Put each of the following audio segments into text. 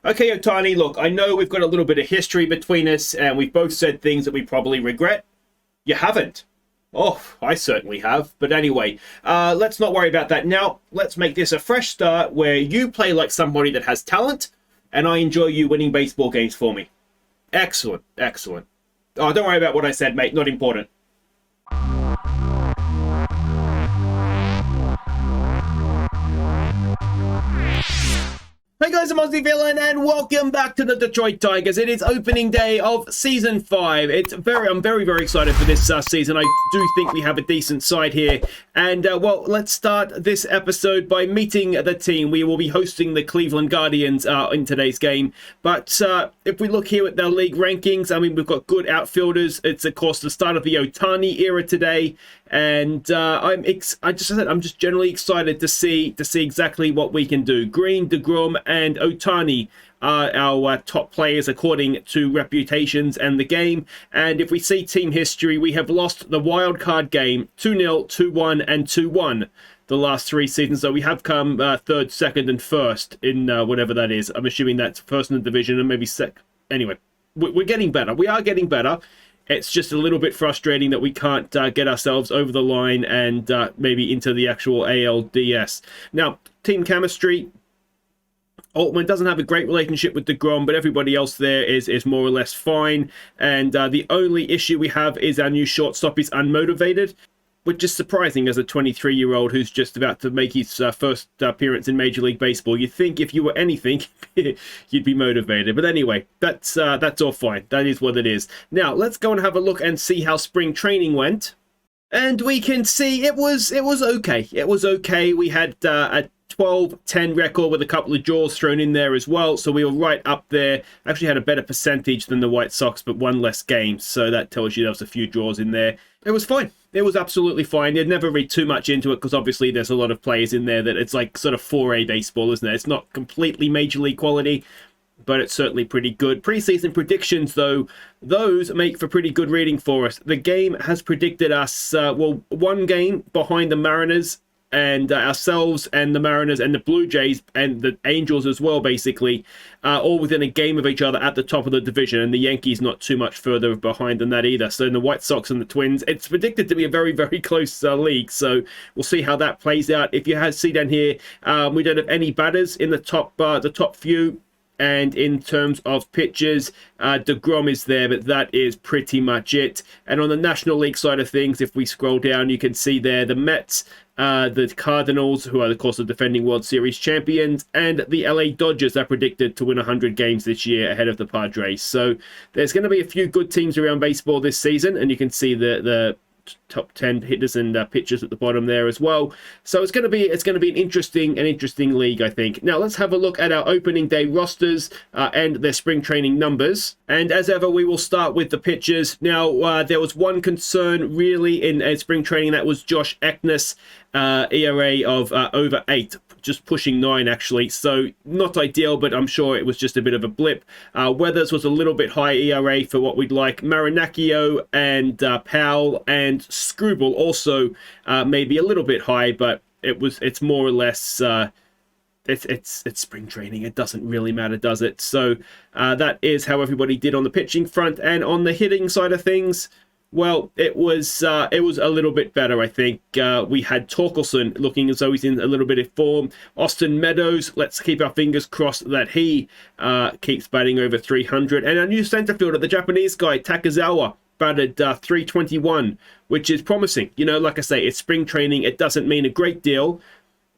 Okay, Ohtani, look, I know we've got a little bit of history between us, and we've both said things that we probably regret. You haven't. Oh, I certainly have. But anyway, let's not worry about that now. Let's make this a fresh start where you play like somebody that has talent, and I enjoy you winning baseball games for me. Excellent, excellent. Oh, don't worry about what I said, mate. Not important. Hey guys, I'm Aussie Villain, and welcome back to the Detroit Tigers. It is opening day of Season 5. I'm very, very excited for this season. I do think we have a decent side here. And, well, let's start this episode by meeting the team. We will be hosting the Cleveland Guardians in today's game. But if we look here at their league rankings, I mean, we've got good outfielders. It's, of course, the start of the Ohtani era today. And I'm just generally excited to see exactly what we can do. Green, DeGrom, and Ohtani are our top players according to reputations and the game. And if we see team history, we have lost the wild card game 2-0, 2-1, and 2-1 the last 3 seasons. So we have come third, second, and first in whatever that is. I'm assuming that's first in the division and maybe second. Anyway, we're getting better. We are getting better. It's just a little bit frustrating that we can't get ourselves over the line and maybe into the actual ALDS. Now, team chemistry. Altman doesn't have a great relationship with DeGrom, but everybody else there is more or less fine. And the only issue we have is our new shortstop is unmotivated, which is surprising as a 23-year-old who's just about to make his first appearance in Major League Baseball. You'd think if you were anything, you'd be motivated. But anyway, that's all fine. That is what it is. Now, let's go and have a look and see how spring training went. And we can see it was okay. It was okay. We had a 12-10 record with a couple of draws thrown in there as well. So we were right up there. Actually had a better percentage than the White Sox, but one less game. So that tells you there was a few draws in there. It was fine. It was absolutely fine. You'd never read too much into it because obviously there's a lot of players in there that it's like sort of 4A baseball, isn't it? It's not completely Major League quality, but it's certainly pretty good. Preseason predictions, though, those make for pretty good reading for us. The game has predicted us, one game behind the Mariners and ourselves and the Mariners and the Blue Jays and the Angels as well, basically, all within a game of each other at the top of the division. And the Yankees not too much further behind than that either. So in the White Sox and the Twins, it's predicted to be a very, very close league. So we'll see how that plays out. If you see down here, we don't have any batters in the top few. And in terms of pitchers, DeGrom is there, but that is pretty much it. And on the National League side of things, if we scroll down, you can see there the Mets, the Cardinals, who are, of course, the defending World Series champions, and the LA Dodgers are predicted to win 100 games this year ahead of the Padres. So there's going to be a few good teams around baseball this season, and you can see the top 10 hitters and pitchers at the bottom there as well. So it's going to be an interesting league, I think. Now let's have a look at our opening day rosters and their spring training numbers. And as ever, we will start with the pitchers. Now there was one concern really in spring training, that was Josh Ekness, ERA of over 8. Just pushing 9 actually, so not ideal, but I'm sure it was just a bit of a blip. Weathers was a little bit high ERA for what we'd like. Marinaccio and Powell and Scrubel also maybe a little bit high, but it's more or less it's spring training. It doesn't really matter, does it? So that is how everybody did on the pitching front. And on the hitting side of things, well, it was a little bit better, I think. We had Torkelson looking as though he's in a little bit of form. Austin Meadows, let's keep our fingers crossed that he keeps batting over 300. And our new center fielder, the Japanese guy, Takezawa, batted 321, which is promising. You know, like I say, it's spring training. It doesn't mean a great deal,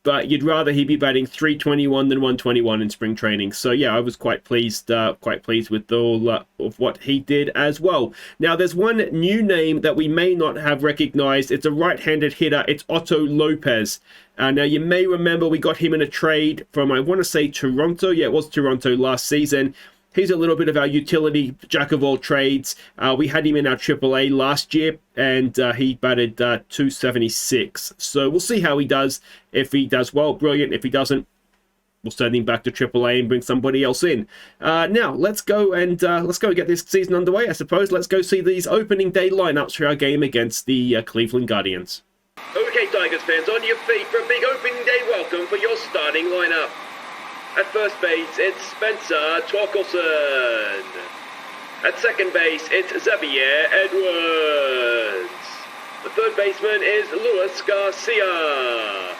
but you'd rather he be batting 321 than 121 in spring training. So yeah, I was quite pleased with all of what he did as well. Now there's one new name that we may not have recognized. It's a right-handed hitter. It's Otto Lopez. Now you may remember we got him in a trade from, I want to say, Toronto. Yeah, it was Toronto last season. He's a little bit of our utility jack of all trades. We had him in our AAA last year, and he batted 276. So we'll see how he does. If he does well, brilliant. If he doesn't, we'll send him back to AAA and bring somebody else in. Now let's go and get this season underway, I suppose. Let's go see these opening day lineups for our game against the Cleveland Guardians. Okay, Tigers fans, on your feet for a big opening day welcome for your starting lineup. At first base, it's Spencer Torkelson. At second base, it's Xavier Edwards. The third baseman is Luis Garcia.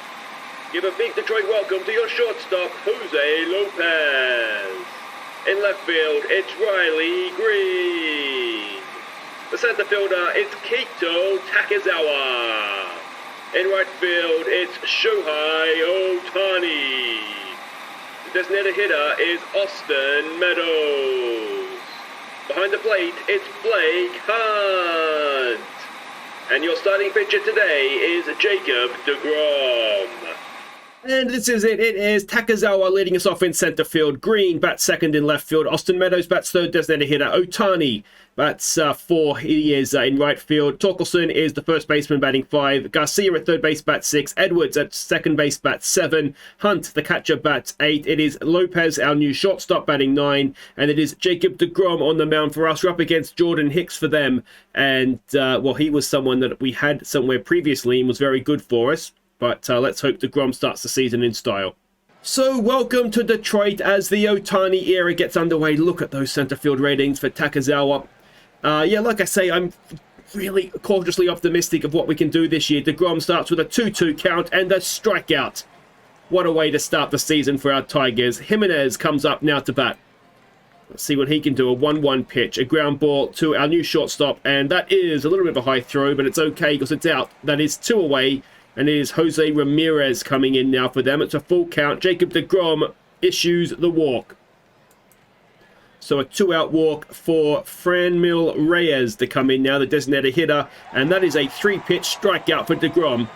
Give a big Detroit welcome to your shortstop, Jose Lopez. In left field, it's Riley Green. The center fielder, it's Keito Takezawa. In right field, it's Shohei Ohtani. The designated hitter is Austin Meadows. Behind the plate, it's Blake Hunt. And your starting pitcher today is Jacob deGrom. And this is it. It is Takezawa leading us off in center field. Green bats second in left field. Austin Meadows bats third, designated hitter. Ohtani bats four. He is in right field. Torkelson is the first baseman batting five. Garcia at third base bats six. Edwards at second base bats seven. Hunt, the catcher, bats eight. It is Lopez, our new shortstop, batting nine. And it is Jacob deGrom on the mound for us. We're up against Jordan Hicks for them. And, well, he was someone that we had somewhere previously and was very good for us. But let's hope deGrom starts the season in style. So welcome to Detroit as the Ohtani era gets underway. Look at those center field ratings for Takezawa. Yeah, like I say, I'm really cautiously optimistic of what we can do this year. deGrom starts with a 2-2 count and a strikeout. What a way to start the season for our Tigers. Jimenez comes up now to bat. Let's see what he can do. A 1-1 pitch, a ground ball to our new shortstop. And that is a little bit of a high throw, but it's okay because it's out. That is two away. And it is Jose Ramirez coming in now for them. It's a full count. Jacob deGrom issues the walk. So a two-out walk for Franmil Reyes to come in now, the designated hitter. And that is a three-pitch strikeout for deGrom.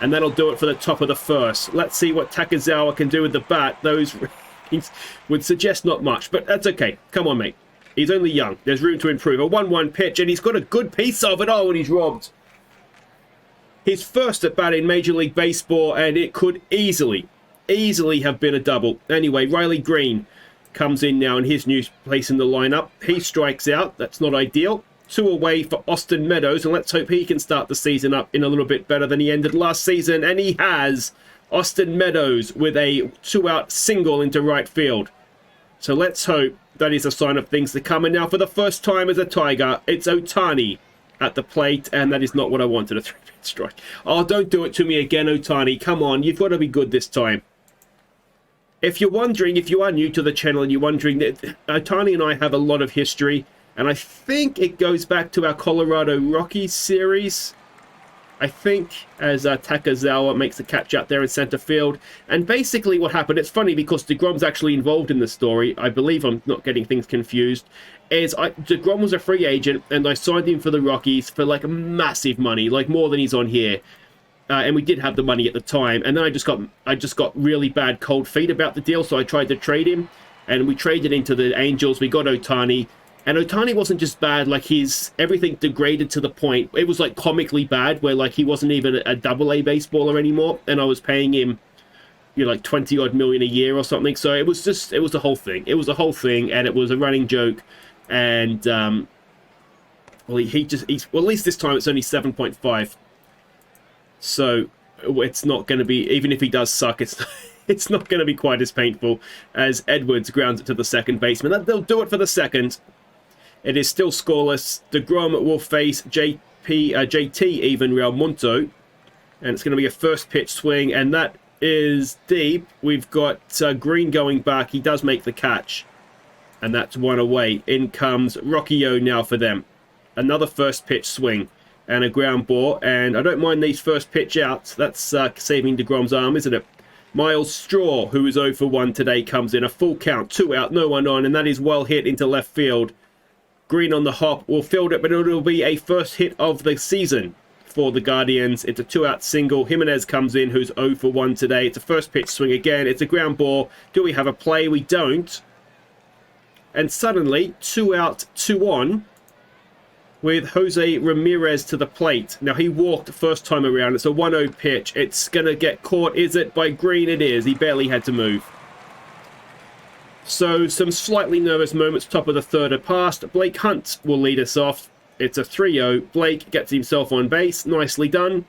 And that'll do it for the top of the first. Let's see what Takezawa can do with the bat. Those would suggest not much, but that's okay. Come on, mate. He's only young. There's room to improve. A 1-1 pitch, and he's got a good piece of it. Oh, and he's robbed. His first at bat in Major League Baseball, and it could easily have been a double. Anyway, Riley Green comes in now in his new place in the lineup. He strikes out. That's not ideal. Two away for Austin Meadows, and let's hope he can start the season up in a little bit better than he ended last season, and he has. Austin Meadows with a two-out single into right field. So let's hope that is a sign of things to come. And now for the first time as a Tiger, it's Ohtani at the plate, and that is not what I wanted, a three-pitch strike. Oh, don't do it to me again, Ohtani. Come on, you've got to be good this time. If you're wondering, if you are new to the channel and you're wondering, that Ohtani and I have a lot of history, and I think it goes back to our Colorado Rockies series. I think, as Takezawa makes the catch out there in center field. And basically what happened, it's funny because deGrom's actually involved in the story. I believe I'm not getting things confused. deGrom was a free agent, and I signed him for the Rockies for like massive money, like more than he's on here. And we did have the money at the time. And then I just got really bad cold feet about the deal, so I tried to trade him. And we traded into the Angels. We got Ohtani. And Ohtani wasn't just bad, like everything degraded to the point. It was like comically bad, where like he wasn't even a double-A baseballer anymore. And I was paying him, like 20-odd million a year or something. So it was a whole thing. It was a whole thing, and it was a running joke. And, well, at least this time it's only 7.5. So it's not going to be, even if he does suck, it's not going to be quite as painful as Edwards grounds it to the second baseman. They'll do it for the second. It is still scoreless. deGrom will face JT even Realmonto. And it's going to be a first pitch swing. And that is deep. We've got Green going back. He does make the catch. And that's one away. In comes Rocchio now for them. Another first pitch swing. And a ground ball. And I don't mind these first pitch outs. That's saving deGrom's arm, isn't it? Miles Straw, who is 0 for 1 today, comes in. A full count. 2 out, no one on. And that is well hit into left field. Green on the hop will field it, but it'll be a first hit of the season for the Guardians. It's a 2-out single. Jimenez comes in, who's 0 for 1 today. It's a first pitch swing again. It's a ground ball. Do we have a play? We don't. And suddenly, 2 out, 2 on, with Jose Ramirez to the plate. Now, he walked the first time around. It's a 1-0 pitch. It's going to get caught. Is it by Green? It is. He barely had to move. So, some slightly nervous moments, top of the third are past. Blake Hunt will lead us off. It's a 3-0. Blake gets himself on base. Nicely done.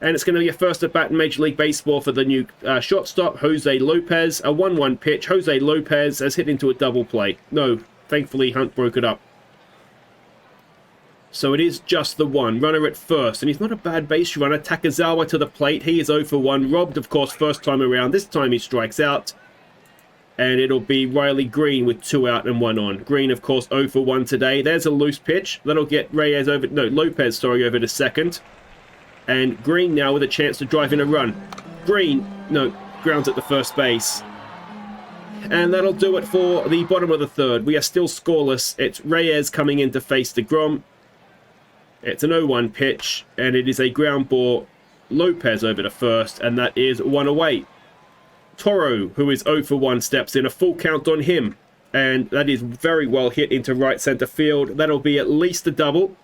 And it's going to be a first at bat in Major League Baseball for the new shortstop, Jose Lopez. A 1-1 pitch. Jose Lopez has hit into a double play. No, thankfully Hunt broke it up. So it is just the one. Runner at first. And he's not a bad base runner. Takazawa to the plate. He is 0 for 1. Robbed, of course, first time around. This time he strikes out. And it'll be Riley Green with 2 out and 1 on. Green, of course, 0 for 1 today. There's a loose pitch. That'll get Lopez, over to second. And Green now with a chance to drive in a run. Green, grounds at the first base. And that'll do it for the bottom of the third. We are still scoreless. It's Reyes coming in to face DeGrom. It's an 0-1 pitch, and it is a ground ball. Lopez over to first, and that is 1 away. Toro, who is 0 for 1, steps in. A full count on him. And that is very well hit into right center field. That'll be at least a double.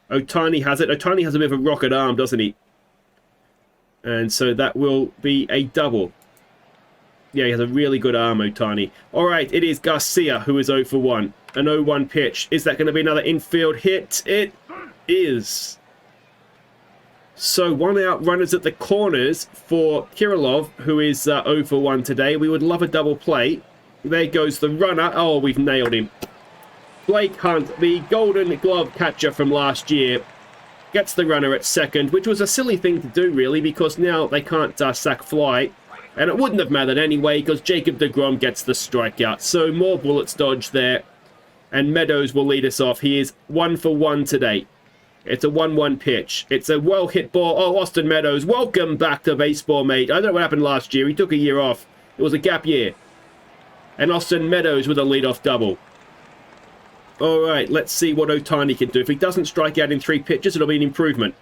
Ohtani has it. Ohtani has a bit of a rocket arm, doesn't he? And so that will be a double. Yeah, he has a really good arm, Ohtani. All right, it is Garcia who is 0 for 1. An 0-1 pitch. Is that going to be another infield hit? It is. So 1 out, runners at the corners for Kirilov, who is 0 for 1 today. We would love a double play. There goes the runner. Oh, we've nailed him. Blake Hunt, the Golden Glove catcher from last year, gets the runner at second, which was a silly thing to do, really, because now they can't sack fly. And it wouldn't have mattered anyway, because Jacob deGrom gets the strikeout. So more bullets dodged there. And Meadows will lead us off. He is 1 for 1 today. It's a 1-1 pitch. It's a well-hit ball. Oh, Austin Meadows, welcome back to baseball, mate. I don't know what happened last year. He took a year off. It was a gap year. And Austin Meadows with a leadoff double. All right, let's see what Ohtani can do. If he doesn't strike out in 3 pitches, it'll be an improvement.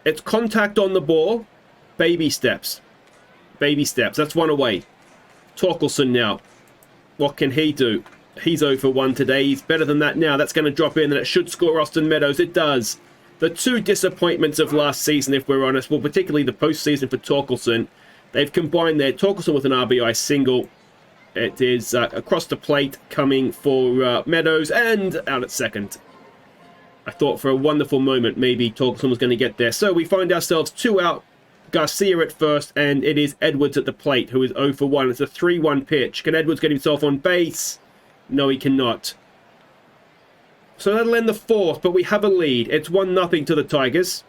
It's contact on the ball. Baby steps. Baby steps. That's 1 away. Torkelson now. What can he do? He's 0 for 1 today. He's better than that now. That's going to drop in, and it should score Austin Meadows. It does. The 2 disappointments of last season, if we're honest, well, particularly the postseason for Torkelson, they've combined there. Torkelson with an RBI single. It is across the plate coming for Meadows and out at second. I thought for a wonderful moment maybe Torkelson was going to get there. So we find ourselves 2 out. Garcia at first, and it is Edwards at the plate, who is 0 for 1. It's a 3-1 pitch. Can Edwards get himself on base? No, he cannot. So that'll end the 4th, but we have a lead. It's 1-0 to the Tigers.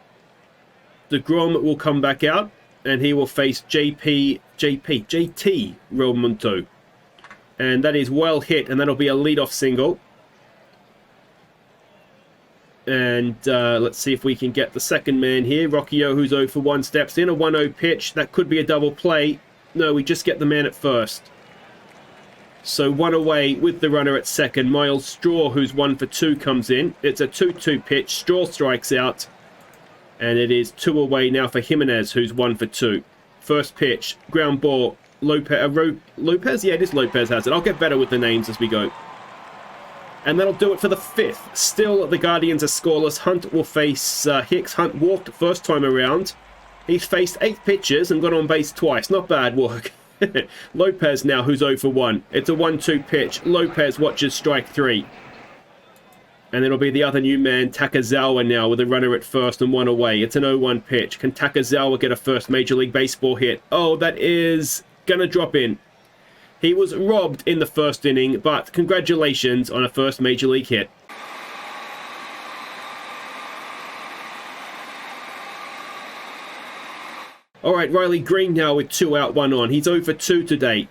DeGrom will come back out, and he will face JT Realmuto. And that is well hit, and that'll be a leadoff single. And let's see if we can get the second man here. Rocchio, who's 0 for 1, steps in. A 1-0 pitch. That could be a double play. No, we just get the man at first. So 1 away with the runner at second. Miles Straw, who's 1 for 2, comes in. It's a 2-2 pitch. Straw strikes out. And it is 2 away now for Jimenez, who's 1 for 2. First pitch. Ground ball. Lopez? Yeah, it is Lopez has it. I'll get better with the names as we go. And that'll do it for the 5th. Still, the Guardians are scoreless. Hunt will face Hicks. Hunt walked first time around. He's faced 8 pitches and got on base twice. Not bad work. Lopez now, who's 0 for 1. It's a 1-2 pitch. Lopez watches strike 3. And it'll be the other new man, Takazawa, now with a runner at first and 1 away. It's an 0-1 pitch. Can Takazawa get a first Major League Baseball hit? Oh, that is going to drop in. He was robbed in the first inning, but congratulations on a first Major League hit. All right, Riley Green now with 2 out, 1 on. He's 0 for 2 today.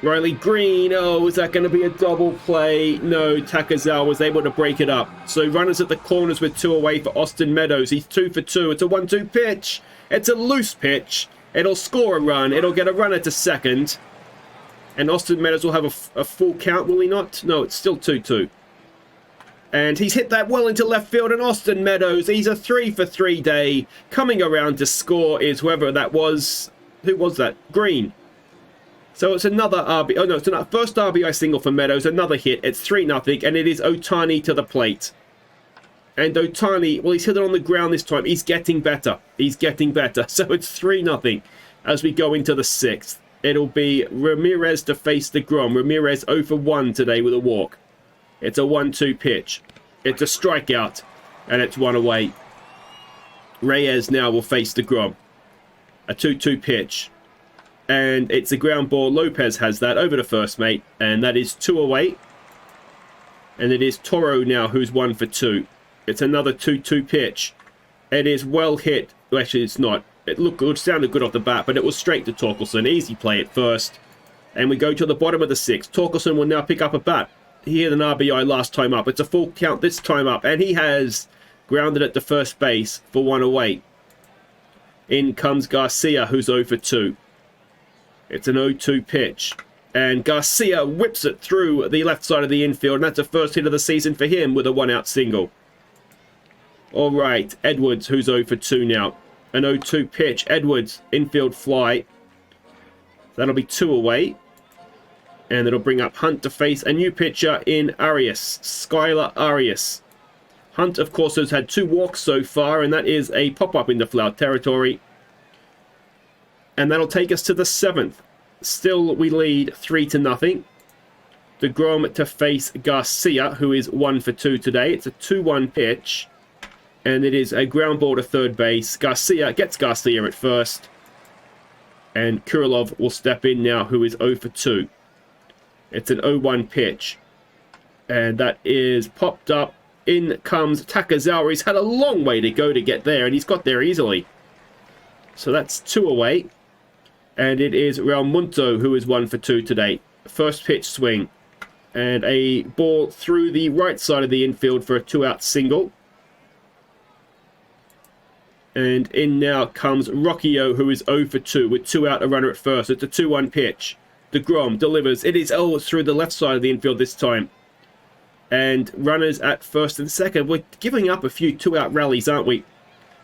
Riley Green, oh, is that going to be a double play? No, Takazawa was able to break it up. So runners at the corners with 2 away for Austin Meadows. He's 2 for 2. It's a 1-2 pitch. It's a loose pitch. It'll score a run. It'll get a runner to second. And Austin Meadows will have a full count, will he not? No, it's still 2-2. And he's hit that well into left field. And Austin Meadows, he's a 3 for 3 day. Coming around to score is whoever that was. Who was that? Green. So it's another RBI. Oh, no, it's another first RBI single for Meadows. Another hit. It's 3-0. And it is Ohtani to the plate. And Ohtani, well, he's hit it on the ground this time. He's getting better. He's getting better. So it's 3-0 as we go into the 6th. It'll be Ramirez to face DeGrom. Ramirez 0 for 1 today with a walk. It's a 1-2 pitch. It's a strikeout. And it's 1 away. Reyes now will face DeGrom. A 2-2 pitch. And it's a ground ball. Lopez has that over to first, mate. And that is 2 away. And it is Toro now who's 1 for 2. It's another 2-2 pitch. It is well hit. Well, actually, it's not. It looked good, sounded good off the bat, but it was straight to Torkelson. Easy play at first. And we go to the bottom of the 6th. Torkelson will now pick up a bat. He had an RBI last time up. It's a full count this time up. And he has grounded it to first base for 1 away. In comes Garcia, who's 0 for 2. It's an 0-2 pitch. And Garcia whips it through the left side of the infield. And that's the first hit of the season for him with a 1-out single. All right, Edwards, who's 0 for 2 now. An 0-2 pitch. Edwards, infield fly. That'll be 2 away. And it'll bring up Hunt to face a new pitcher in Arias. Skylar Arias. Hunt, of course, has had 2 walks so far, and that is a pop-up into foul territory. And that'll take us to the 7th. Still, we lead 3-0. DeGrom to face Garcia, who is 1 for 2 today. It's a 2-1 pitch. And it is a ground ball to third base. Garcia gets Garcia at first. And Kirilov will step in now, who is 0 for 2. It's an 0-1 pitch. And that is popped up. In comes Takazawa. He's had a long way to go to get there, and he's got there easily. So that's 2 away. And it is Realmunto, who is 1 for 2 today. First pitch swing. And a ball through the right side of the infield for a 2-out single. And in now comes Rocchio, who is 0 for 2 with 2 out, a runner at first. It's a 2-1 pitch. DeGrom delivers. It is through the left side of the infield this time. And runners at first and second. We're giving up a few 2-out rallies, aren't we?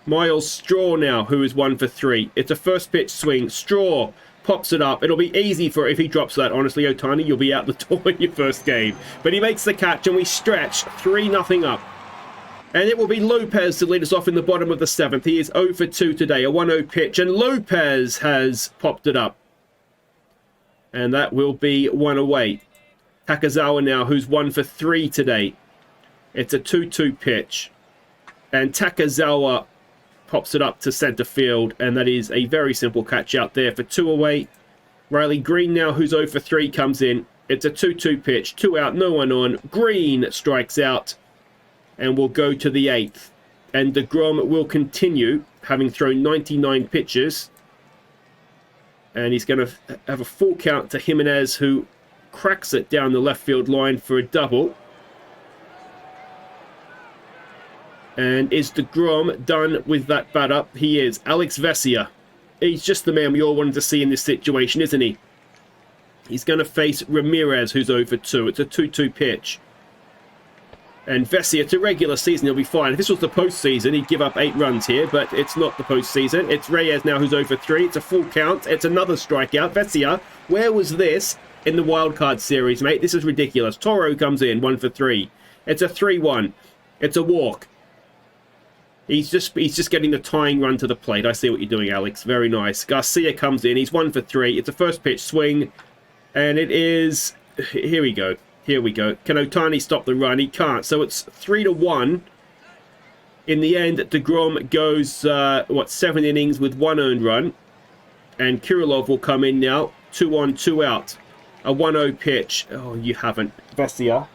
Miles Straw now, who is 1 for 3. It's a first pitch swing. Straw pops it up. It'll be easy for if he drops that. Honestly, Ohtani, you'll be out the door in your first game. But he makes the catch, and we stretch 3-0 up. And it will be Lopez to lead us off in the bottom of the 7th. He is 0 for 2 today, a 1-0 pitch. And Lopez has popped it up. And that will be 1 away. Takazawa now, who's 1 for 3 today. It's a 2-2 pitch. And Takazawa pops it up to center field. And that is a very simple catch out there for 2 away. Riley Green now, who's 0 for 3, comes in. It's a 2-2 pitch. 2 out, no one on. Green strikes out. And we'll go to the 8th. And DeGrom will continue, having thrown 99 pitches. And he's going to have a full count to Jimenez, who cracks it down the left field line for a double. And is DeGrom done with that batter? He is. Alex Vesia. He's just the man we all wanted to see in this situation, isn't he? He's going to face Ramirez, who's 0 for 2. It's a 2-2 pitch. And Vesia, to regular season, he'll be fine. If this was the postseason, he'd give up 8 runs here, but it's not the postseason. It's Reyes now who's 0 for 3. It's a full count. It's another strikeout. Vesia, where was this in the wildcard series, mate? This is ridiculous. Toro comes in, 1 for 3. It's a 3-1. It's a walk. He's just getting the tying run to the plate. I see what you're doing, Alex. Very nice. Garcia comes in. He's 1 for 3. It's a first pitch swing. And it is... Here we go. Here we go. Can Ohtani stop the run? He can't. So it's 3-1. In the end, DeGrom goes, 7 innings with 1 earned run. And Kirilov will come in now. 2 on, 2 out. A 1-0 pitch. Oh, you haven't. Vesia.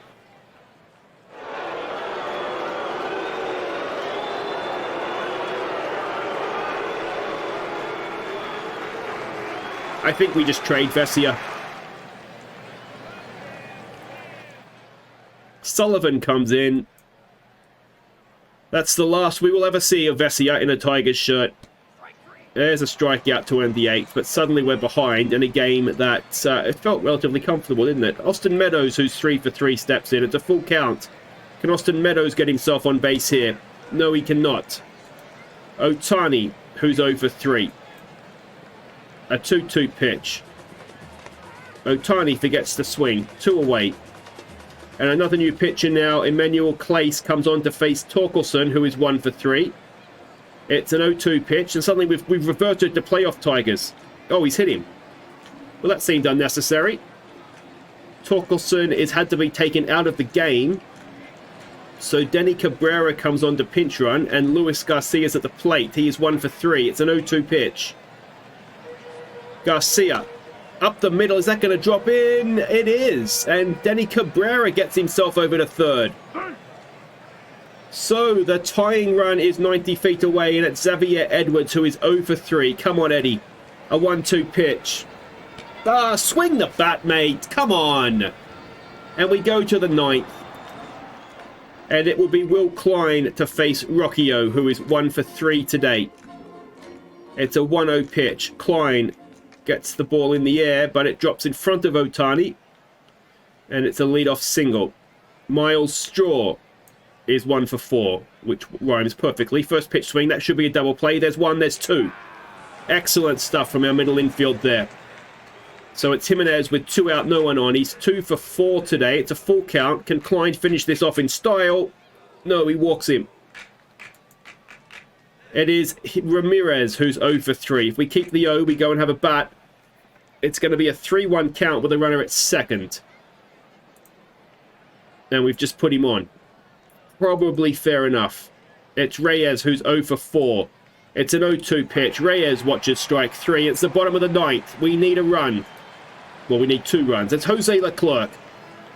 I think we just trade Vesia. Sullivan comes in. That's the last we will ever see of Vesia in a Tigers shirt. There's a strikeout to end the 8th, but suddenly we're behind in a game that it felt relatively comfortable, didn't it? Austin Meadows, who's 3 for 3, steps in. It's a full count. Can Austin Meadows get himself on base here? No, he cannot. Ohtani, who's 0 for 3. A 2-2 pitch. Ohtani forgets to swing. 2 away. And another new pitcher now, Emmanuel Clace, comes on to face Torkelson, who is 1 for 3. It's an 0-2 pitch, and suddenly we've reverted to playoff Tigers. Oh, he's hit him. Well, that seemed unnecessary. Torkelson is had to be taken out of the game. So Denny Cabrera comes on to pinch run, and Luis Garcia's at the plate. He is 1 for 3. It's an 0-2 pitch. Garcia up the middle. Is that going to drop in? It is. And Denny Cabrera gets himself over to third. So the tying run is 90 feet away, and it's Xavier Edwards, who is 0 for 3. Come on, Eddie. A 1-2 pitch. Swing the bat, mate. Come on. And we go to the 9th. And it will be Will Klein to face Rocchio, who is 1 for 3 today. It's a 1-0 pitch. Klein gets the ball in the air, but it drops in front of Ohtani. And it's a leadoff single. Miles Straw is 1 for 4, which rhymes perfectly. First pitch swing, that should be a double play. There's 1, there's 2. Excellent stuff from our middle infield there. So it's Jimenez with 2 out, no one on. He's 2 for 4 today. It's a full count. Can Klein finish this off in style? No, he walks him. It is Ramirez who's 0 for 3. If we keep the O, we go and have a bat. It's going to be a 3-1 count with a runner at second. And we've just put him on. Probably fair enough. It's Reyes who's 0 for 4. It's an 0-2 pitch. Reyes watches strike 3. It's the bottom of the 9th. We need a run. Well, we need 2 runs. It's Jose Leclerc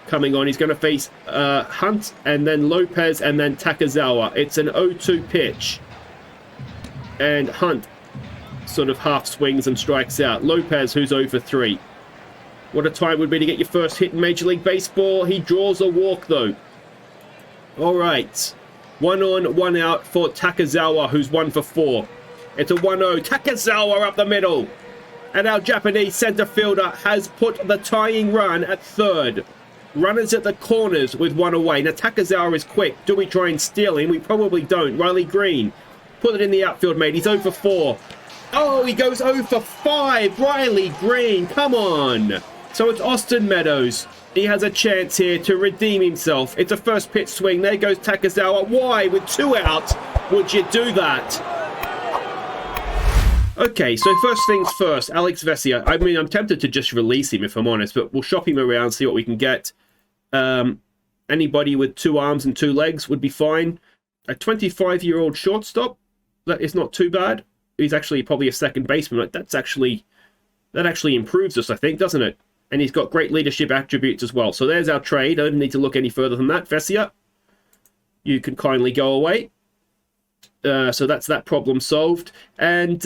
coming on. He's going to face Hunt, and then Lopez, and then Takazawa. It's an 0-2 pitch. And Hunt sort of half swings and strikes out. Lopez, who's 0 for 3. What a time would be to get your first hit in Major League Baseball. He draws a walk, though. All right. 1 on, 1 out for Takazawa, who's 1 for 4. It's a 1-0. Takazawa up the middle. And our Japanese center fielder has put the tying run at third. Runners at the corners with 1 away. Now, Takazawa is quick. Do we try and steal him? We probably don't. Riley Green. Put it in the outfield, mate. He's 0 for 4. Oh, he goes 0 for 5. Riley Green. Come on. So it's Austin Meadows. He has a chance here to redeem himself. It's a first pitch swing. There goes Takazawa. Why? With 2 out, would you do that? Okay, so first things first, Alex Vesia. I mean, I'm tempted to just release him, if I'm honest, but we'll shop him around, see what we can get. Anybody with 2 arms and 2 legs would be fine. A 25-year-old shortstop, that is not too bad. He's actually probably a second baseman. That actually improves us, I think, doesn't it? And he's got great leadership attributes as well. So there's our trade. I don't need to look any further than that. Vesia, you can kindly go away. So that's that problem solved. And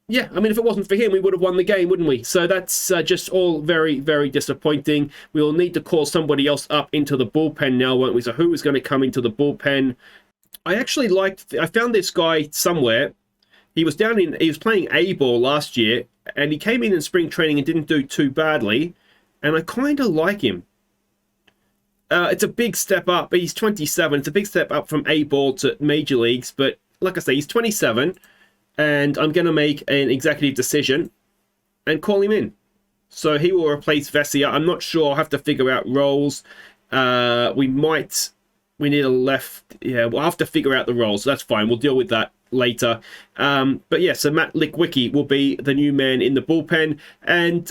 yeah, I mean, if it wasn't for him, we would have won the game, wouldn't we? So that's just all very, very disappointing. We'll need to call somebody else up into the bullpen now, won't we? So who is going to come into the bullpen? I found this guy somewhere. He was playing A-ball last year, and he came in spring training and didn't do too badly. And I kind of like him. It's a big step up. He's 27. It's a big step up from A-ball to major leagues. But like I say, he's 27. And I'm going to make an executive decision and call him in. So he will replace Vesia. I'm not sure. I'll have to figure out roles. We need a left. Yeah, we'll have to figure out the roles. So that's fine. We'll deal with that later. But yeah, so Matt Lickwicki will be the new man in the bullpen. And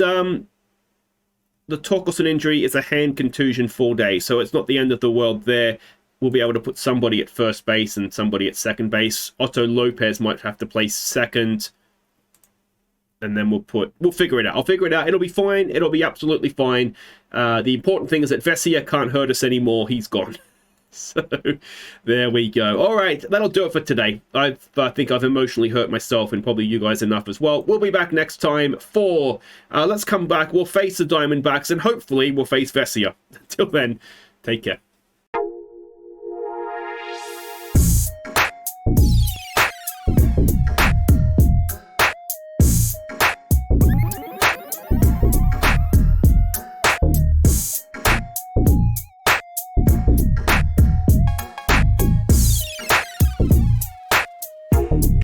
the Torkelson injury is a hand contusion 4 days. So it's not the end of the world there. We'll be able to put somebody at first base and somebody at second base. Otto Lopez might have to play second. And then we'll figure it out. I'll figure it out. It'll be fine. It'll be absolutely fine. The important thing is that Vesia can't hurt us anymore. He's gone. So there we go. All right, that'll do it for today. I think I've emotionally hurt myself and probably you guys enough as well. We'll be back next time for, let's come back. We'll face the Diamondbacks and hopefully we'll face Vesia. Until then, take care.